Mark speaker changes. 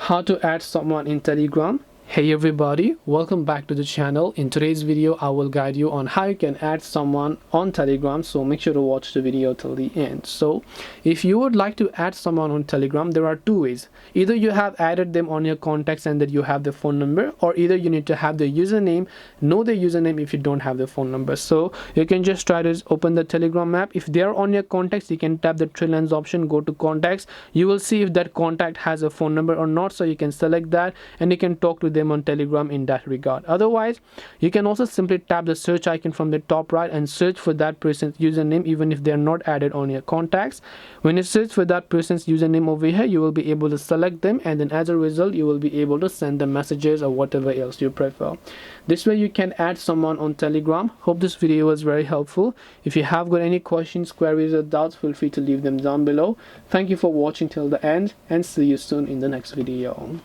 Speaker 1: How to add someone in Telegram. Hey everybody, welcome back to the channel. In today's video I will guide you on how you can add someone on Telegram, so make sure to watch the video till the end. So if you would like to add someone on Telegram, there are two ways. Either you have added them on your contacts and that you have their phone number, or either you need to have their username, know their username if you don't have their phone number. So you can just try to open the Telegram app. If they are on your contacts, you can tap the three lines option, go to contacts. You will see if that contact has a phone number or not, so you can select that and you can talk to them on Telegram in that regard. Otherwise, you can also simply tap the search icon from the top right and search for that person's username even if they are not added on your contacts. When you search for that person's username over here, you will be able to select them, and then as a result you will be able to send them messages or whatever else you prefer. This way you can add someone on Telegram. Hope this video was very helpful. If you have got any questions, queries or doubts, feel free to leave them down below. Thank you for watching till the end and see you soon in the next video.